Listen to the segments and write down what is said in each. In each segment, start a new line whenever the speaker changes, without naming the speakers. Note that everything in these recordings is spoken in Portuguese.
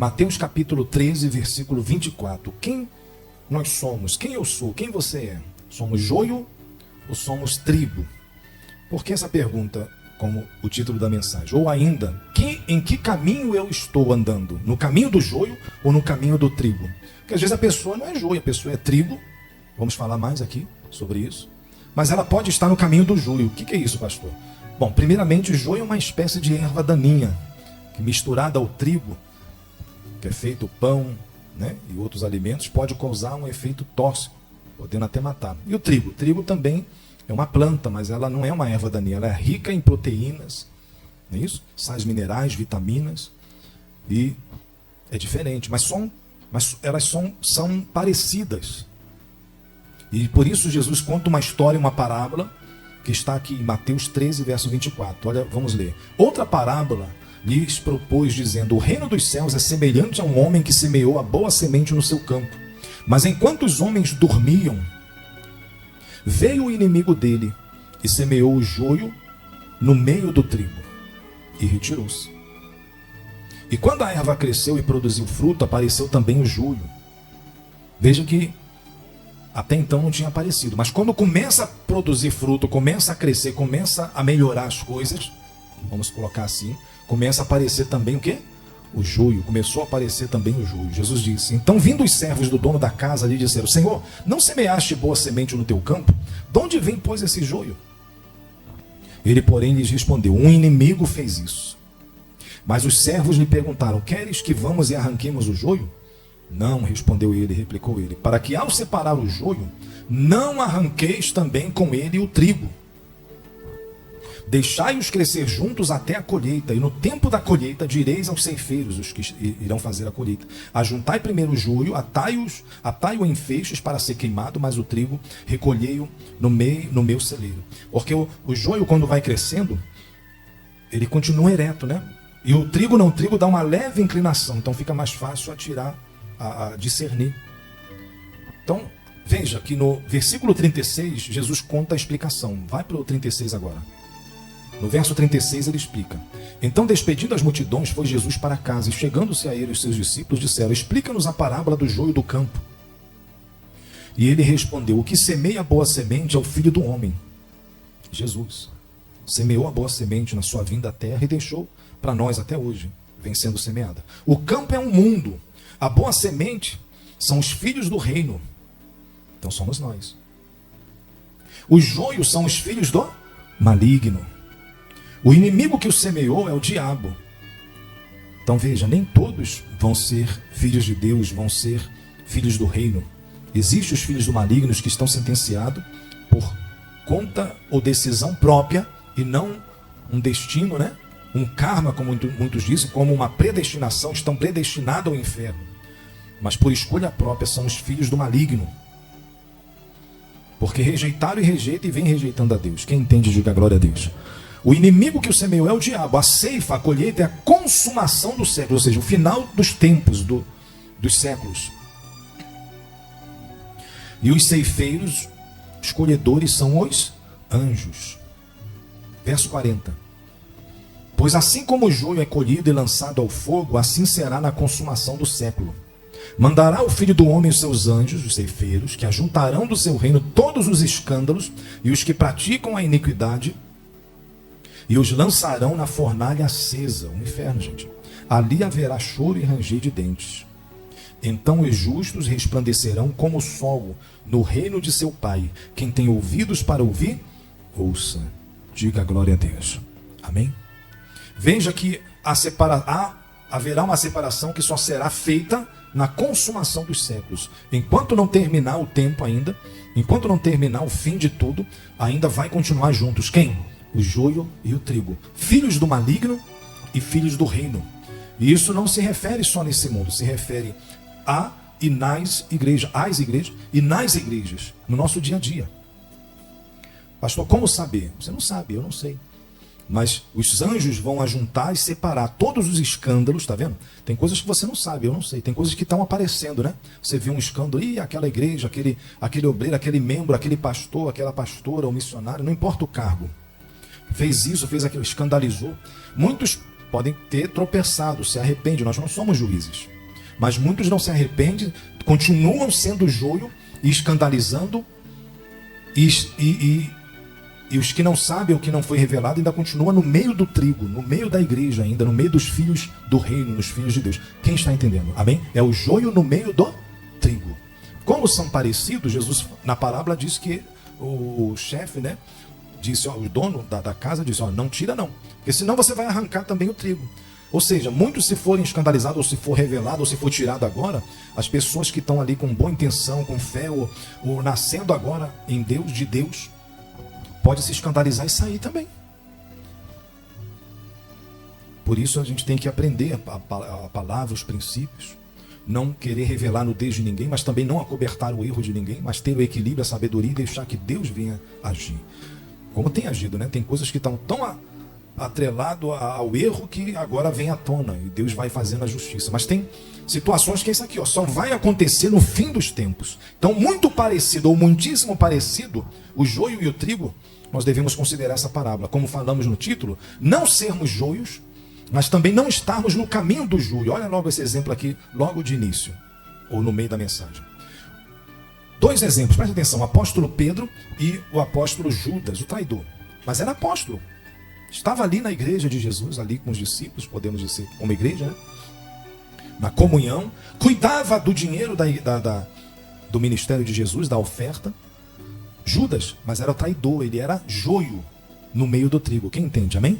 Mateus capítulo 13, versículo 24. Quem nós somos? Quem eu sou? Quem você é? Somos joio ou somos trigo? Por que essa pergunta como o título da mensagem? Ou ainda, em que caminho eu estou andando? No caminho do joio ou no caminho do trigo? Porque às vezes a pessoa não é joio, a pessoa é trigo. Vamos falar mais aqui sobre isso. Mas ela pode estar no caminho do joio. O que é isso, pastor? Bom, primeiramente, o joio é uma espécie de erva daninha, que misturada ao trigo, que é feito pão, né, e outros alimentos, pode causar um efeito tóxico, podendo até matar. E o trigo? O trigo também é uma planta, mas ela não é uma erva daninha, ela é rica em proteínas, não é isso? Sais minerais, vitaminas, e é diferente, mas elas são parecidas. E por isso Jesus conta uma história, uma parábola, que está aqui em Mateus 13, verso 24. Olha, vamos ler. Outra parábola lhes propôs, dizendo: o reino dos céus é semelhante a um homem que semeou a boa semente no seu campo. Mas enquanto os homens dormiam, veio o inimigo dele e semeou o joio no meio do trigo e retirou-se. E quando a erva cresceu e produziu fruto, apareceu também o joio. Veja que até então não tinha aparecido, mas quando começa a produzir fruto, começa a crescer, começa a melhorar as coisas, vamos colocar assim, começa a aparecer também o quê? O joio, começou a aparecer também o joio. Jesus disse: então vindo os servos do dono da casa lhe disseram: Senhor, não semeaste boa semente no teu campo? De onde vem, pois, esse joio? Ele, porém, lhes respondeu: um inimigo fez isso. Mas os servos lhe perguntaram: queres que vamos e arranquemos o joio? Não, respondeu ele, replicou ele, para que ao separar o joio, não arranqueis também com ele o trigo. Deixai-os crescer juntos até a colheita, e no tempo da colheita direis aos ceifeiros, os que irão fazer a colheita: ajuntai primeiro o joio, atai-o em feixes para ser queimado, mas o trigo recolhei-o no meu celeiro. Porque o joio, quando vai crescendo, ele continua ereto, né? E o trigo não, o trigo dá uma leve inclinação, então fica mais fácil a discernir. Então, veja que no versículo 36, Jesus conta a explicação. Vai para o 36 agora. No verso 36 ele explica: então, despedindo as multidões, foi Jesus para casa, e chegando-se a ele os seus discípulos disseram: explica-nos a parábola do joio do campo. E ele respondeu: o que semeia a boa semente é o Filho do Homem. Jesus semeou a boa semente na sua vinda à terra e deixou para nós até hoje, vem sendo semeada. O campo é um mundo. A boa semente são os filhos do reino. Então somos nós. Os joios são os filhos do maligno. O inimigo que o semeou é o diabo. Então veja, nem todos vão ser filhos de Deus, vão ser filhos do reino. Existem os filhos do maligno que estão sentenciados por conta ou decisão própria e não um destino, né? Um karma, como muitos dizem, como uma predestinação, estão predestinados ao inferno. Mas por escolha própria são os filhos do maligno. Porque rejeitaram e rejeitam e vem rejeitando a Deus. Quem entende, diga glória a Deus. O inimigo que o semeou é o diabo. A ceifa, a colheita é a consumação do século, ou seja, o final dos tempos, dos séculos. E os ceifeiros, os colhedores, são os anjos. Verso 40. Pois assim como o joio é colhido e lançado ao fogo, assim será na consumação do século. Mandará o Filho do Homem os seus anjos, os ceifeiros, que ajuntarão do seu reino todos os escândalos e os que praticam a iniquidade, e os lançarão na fornalha acesa, o inferno, gente. Ali haverá choro e ranger de dentes. Então os justos resplandecerão como o sol no reino de seu Pai. Quem tem ouvidos para ouvir, ouça. Diga glória a Deus. Amém? Veja que haverá uma separação que só será feita na consumação dos séculos. Enquanto não terminar o tempo ainda, enquanto não terminar o fim de tudo, ainda vai continuar juntos. Quem? O joio e o trigo. Filhos do maligno e filhos do reino. E isso não se refere só nesse mundo, se refere e nas igrejas, às igrejas e nas igrejas, no nosso dia a dia. Pastor, como saber? Você não sabe, eu não sei. Mas os anjos vão ajuntar e separar todos os escândalos, tá vendo? Tem coisas que você não sabe, eu não sei. Tem coisas que estão aparecendo, né? Você vê um escândalo, aquela igreja, aquele obreiro, aquele membro, aquele pastor, aquela pastora, o missionário, não importa o cargo. Fez isso, fez aquilo, escandalizou. Muitos podem ter tropeçado, se arrependem. Nós não somos juízes. Mas muitos não se arrependem, continuam sendo joio e escandalizando, e os que não sabem o que não foi revelado ainda continuam no meio do trigo, no meio da igreja ainda, no meio dos filhos do reino, nos filhos de Deus. Quem está entendendo? Amém? É o joio no meio do trigo. Como são parecidos, Jesus na parábola diz que o chefe, né, disse, ó, o dono da casa disse, ó, não tira não, porque senão você vai arrancar também o trigo. Ou seja, muitos se forem escandalizados, ou se for revelado, ou se for tirado agora, as pessoas que estão ali com boa intenção, com fé, ou nascendo agora em Deus, de Deus, pode se escandalizar e sair também. Por isso a gente tem que aprender a palavra, os princípios, não querer revelar nudez de ninguém, mas também não acobertar o erro de ninguém, mas ter o equilíbrio, a sabedoria e deixar que Deus venha agir. Como tem agido, né? Tem coisas que estão tão atrelado ao erro que agora vem à tona e Deus vai fazendo a justiça. Mas tem situações que é isso aqui, ó, só vai acontecer no fim dos tempos. Então, muito parecido ou muitíssimo parecido, o joio e o trigo, nós devemos considerar essa parábola. Como falamos no título, não sermos joios, mas também não estarmos no caminho do joio. Olha logo esse exemplo aqui, logo de início, ou no meio da mensagem. Dois exemplos, preste atenção, o apóstolo Pedro e o apóstolo Judas, o traidor. Mas era apóstolo. Estava ali na igreja de Jesus, ali com os discípulos, podemos dizer, como igreja, né? Na comunhão, cuidava do dinheiro do ministério de Jesus, da oferta. Judas, mas era o traidor, ele era joio no meio do trigo. Quem entende, amém?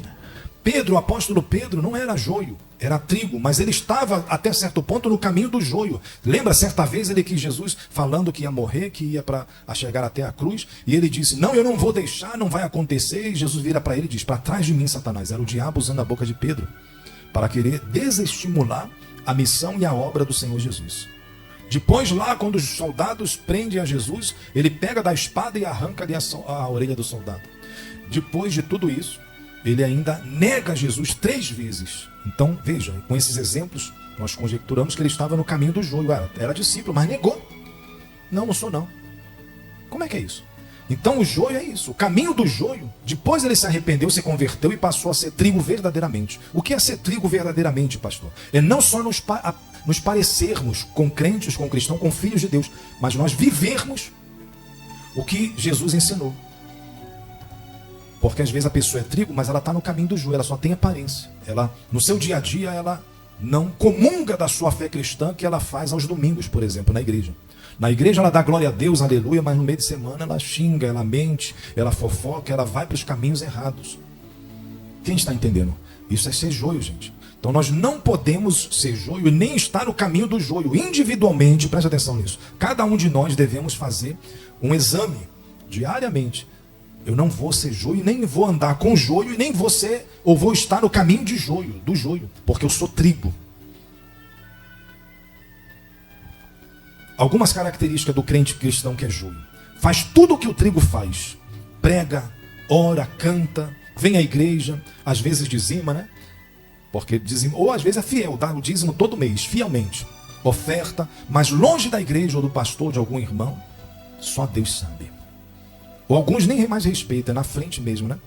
Pedro, o apóstolo Pedro, não era joio, era trigo, mas ele estava até certo ponto no caminho do joio. Lembra certa vez ele que Jesus falando que ia morrer, que ia para chegar até a cruz, e ele disse, não, eu não vou deixar, não vai acontecer, e Jesus vira para ele e diz, para trás de mim, Satanás. Era o diabo usando a boca de Pedro, para querer desestimular a missão e a obra do Senhor Jesus. Depois lá, quando os soldados prendem a Jesus, ele pega da espada e arranca ali a orelha do soldado. Depois de tudo isso, ele ainda nega Jesus 3 vezes. Então, veja, com esses exemplos, nós conjecturamos que ele estava no caminho do joio. Era discípulo, mas negou. Não sou não. Como é que é isso? Então o joio é isso, o caminho do joio. Depois ele se arrependeu, se converteu e passou a ser trigo verdadeiramente. O que é ser trigo verdadeiramente, pastor? É não só nos parecermos com crentes, com cristãos, com filhos de Deus, mas nós vivermos o que Jesus ensinou. Porque às vezes a pessoa é trigo, mas ela está no caminho do joio, ela só tem aparência. Ela, no seu dia a dia, ela não comunga da sua fé cristã que ela faz aos domingos, por exemplo, na igreja. Na igreja ela dá glória a Deus, aleluia, mas no meio de semana ela xinga, ela mente, ela fofoca, ela vai para os caminhos errados. Quem está entendendo? Isso é ser joio, gente. Então nós não podemos ser joio e nem estar no caminho do joio. Individualmente, preste atenção nisso. Cada um de nós devemos fazer um exame diariamente. Eu não vou ser joio, nem vou andar com joio, e nem vou ser, ou vou estar no caminho de joio, do joio, porque eu sou trigo. Algumas características do crente cristão que é joio. Faz tudo o que o trigo faz. Prega, ora, canta, vem à igreja, às vezes dizima, né? Porque dizima, ou às vezes é fiel, dá o dízimo todo mês, fielmente. Oferta, mas longe da igreja ou do pastor, de algum irmão, só Deus sabe. Ou alguns nem mais respeitam, é na frente mesmo, né?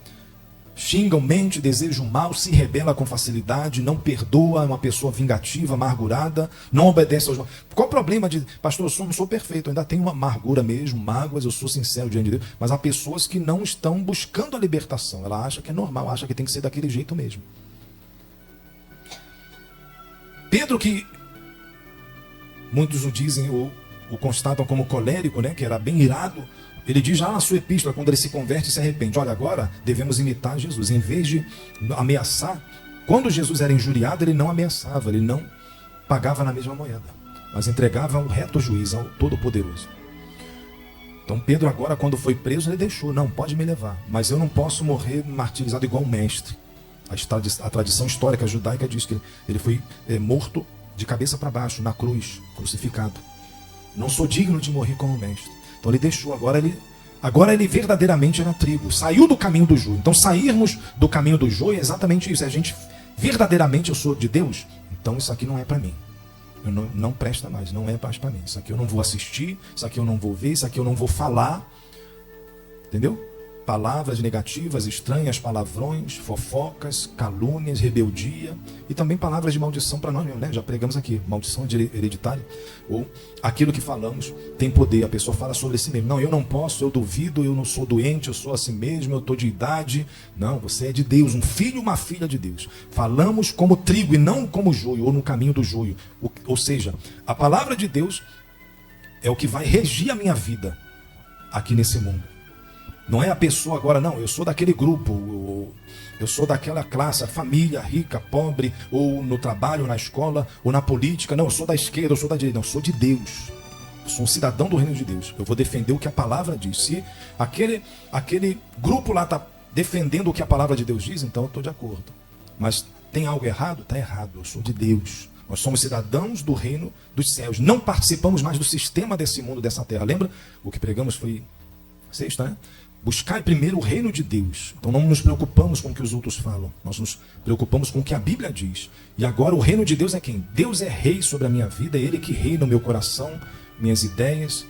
Xingam, mente, desejam mal, se rebela com facilidade, não perdoa, é uma pessoa vingativa, amargurada, não obedece aos... Qual o problema de... Pastor, eu não sou perfeito, eu ainda tenho uma amargura mesmo, mágoas, eu sou sincero diante de Deus, mas há pessoas que não estão buscando a libertação, ela acha que é normal, acha que tem que ser daquele jeito mesmo. Pedro, que muitos o dizem, o constatam como colérico, né, que era bem irado, ele diz já na sua epístola, quando ele se converte e se arrepende, olha, agora devemos imitar Jesus. Em vez de ameaçar, quando Jesus era injuriado, ele não ameaçava, ele não pagava na mesma moeda, mas entregava ao reto juiz, ao Todo-Poderoso. Então Pedro agora, quando foi preso, ele deixou, não, pode me levar, mas eu não posso morrer martirizado igual um mestre. A tradição histórica judaica diz que ele foi morto de cabeça para baixo, na cruz, crucificado. Não sou digno de morrer como mestre. Então ele deixou, agora ele verdadeiramente era trigo, saiu do caminho do joio. Então sairmos do caminho do joio é exatamente isso, a gente verdadeiramente eu sou de Deus, então isso aqui não é para mim, não presta mais, não é mais para mim, isso aqui eu não vou assistir, isso aqui eu não vou ver, isso aqui eu não vou falar, entendeu? palavras negativas, estranhas, palavrões, fofocas, calúnias, rebeldia e também palavras de maldição para nós mesmos, né? Já pregamos aqui, maldição hereditária, ou aquilo que falamos tem poder. A pessoa fala sobre si mesmo. Não, eu não posso, eu duvido, eu não sou doente, eu sou assim mesmo, eu estou de idade. Não, você é de Deus, um filho, uma filha de Deus. Falamos como trigo e não como joio, ou no caminho do joio. Ou seja, a palavra de Deus é o que vai regir a minha vida aqui nesse mundo. Não é a pessoa agora, não, eu sou daquele grupo, eu sou daquela classe, a família, rica, pobre, ou no trabalho, na escola, ou na política. Não, eu sou da esquerda, eu sou da direita. Não, eu sou de Deus. Eu sou um cidadão do reino de Deus. Eu vou defender o que a palavra diz. Se aquele grupo lá está defendendo o que a palavra de Deus diz, então eu estou de acordo. Mas tem algo errado? Está errado. Eu sou de Deus. Nós somos cidadãos do reino dos céus. Não participamos mais do sistema desse mundo, dessa terra. Lembra? O que pregamos foi sexta, né? Buscar primeiro o reino de Deus. Então não nos preocupamos com o que os outros falam. Nós nos preocupamos com o que a Bíblia diz. E agora o reino de Deus é quem? Deus é rei sobre a minha vida. É Ele que reina no meu coração, minhas ideias,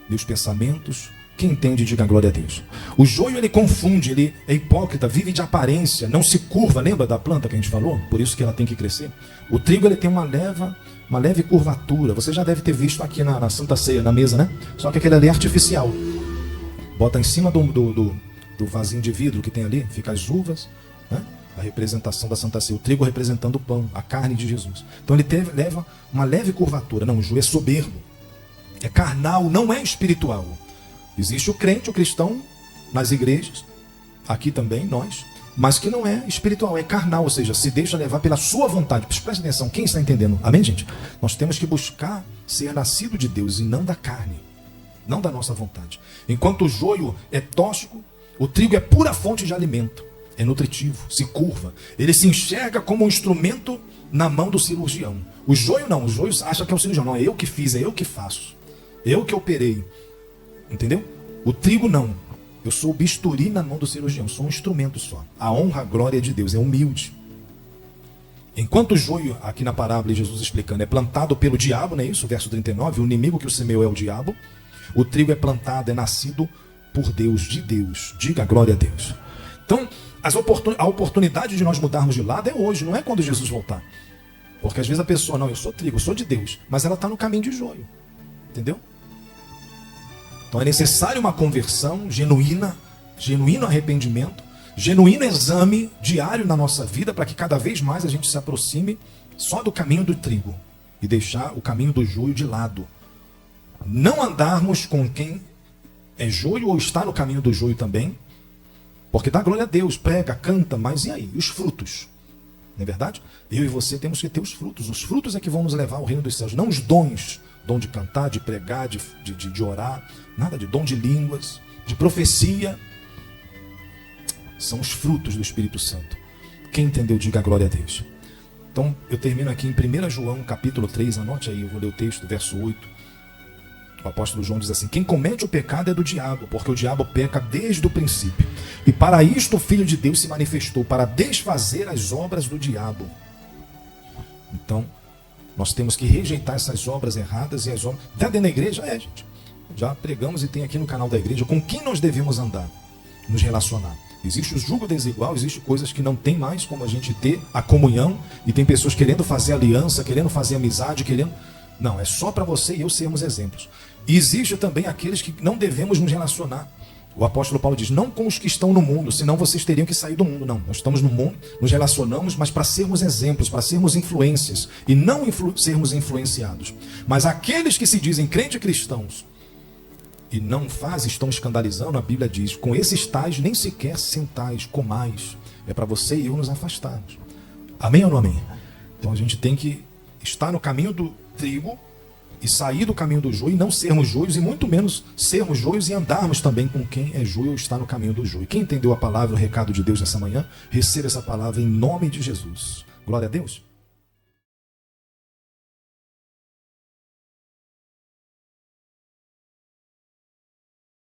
meus pensamentos. Quem entende, diga glória a Deus. O joio, ele confunde, ele é hipócrita, vive de aparência, não se curva. Lembra da planta que a gente falou? Por isso que ela tem que crescer. O trigo, ele tem uma leve curvatura. Você já deve ter visto aqui na Santa Ceia, na mesa, né? Só que aquele ali é artificial. Bota em cima do vasinho de vidro que tem ali, fica as uvas, né? A representação da Santa Ceia. O trigo representando o pão, a carne de Jesus. Então ele leva uma leve curvatura. Não, o joio é soberbo. É carnal, não é espiritual. Existe o crente, o cristão, nas igrejas, aqui também, nós, mas que não é espiritual, é carnal, ou seja, se deixa levar pela sua vontade. Preste atenção, quem está entendendo? Amém, gente? Nós temos que buscar ser nascido de Deus e não da carne, não da nossa vontade. Enquanto o joio é tóxico, o trigo é pura fonte de alimento, é nutritivo, se curva. Ele se enxerga como um instrumento na mão do cirurgião. O joio não, o joio acha que é o cirurgião. Não, é eu que fiz, é eu que faço, eu que operei. Entendeu? O trigo não. Eu sou o bisturi na mão do cirurgião, sou um instrumento só. A honra, a glória de Deus, é humilde. Enquanto o joio, aqui na parábola, Jesus explicando, é plantado pelo diabo, não é isso? Verso 39, o inimigo que o semeou é o diabo. O trigo é plantado, é nascido por Deus, de Deus. Diga glória a Deus. Então, a oportunidade de nós mudarmos de lado é hoje, não é quando Jesus voltar. Porque às vezes a pessoa, não, eu sou trigo, eu sou de Deus, mas ela está no caminho de joio. Entendeu? Então é necessário uma conversão genuína, genuíno arrependimento, genuíno exame diário na nossa vida para que cada vez mais a gente se aproxime só do caminho do trigo e deixar o caminho do joio de lado. Não andarmos com quem é joio ou está no caminho do joio também, porque dá glória a Deus, prega, canta, mas e aí? E os frutos? Não é verdade? Eu e você temos que ter os frutos. Os frutos é que vão nos levar ao reino dos céus, não os dons. Dom de cantar, de pregar, de orar, nada de dom de línguas, de profecia. São os frutos do Espírito Santo. Quem entendeu, diga glória a Deus. Então, eu termino aqui em 1 João, capítulo 3, anote aí, eu vou ler o texto, verso 8. O apóstolo João diz assim: quem comete o pecado é do diabo, porque o diabo peca desde o princípio. E para isto o Filho de Deus se manifestou, para desfazer as obras do diabo. Então, nós temos que rejeitar essas obras erradas e as obras... Até dentro da igreja, gente. Já pregamos e tem aqui no canal da igreja com quem nós devemos andar, nos relacionar. Existe o julgo desigual, existe coisas que não tem mais como a gente ter a comunhão, e tem pessoas querendo fazer aliança, querendo fazer amizade, querendo... Não, é só para você e eu sermos exemplos. E existe também aqueles que não devemos nos relacionar. O apóstolo Paulo diz, não com os que estão no mundo, senão vocês teriam que sair do mundo. Não, nós estamos no mundo, nos relacionamos, mas para sermos exemplos, para sermos influências, e não sermos influenciados. Mas aqueles que se dizem crentes cristãos, e não fazem, estão escandalizando, a Bíblia diz, com esses tais nem sequer sentais, comais. É para você e eu nos afastarmos. Amém ou não amém? Então a gente tem que estar no caminho do trigo, e sair do caminho do joio, e não sermos joios, e muito menos sermos joios e andarmos também com quem é joio ou está no caminho do joio. Quem entendeu a palavra, o recado de Deus nessa manhã, receba essa palavra em nome de Jesus. Glória a Deus.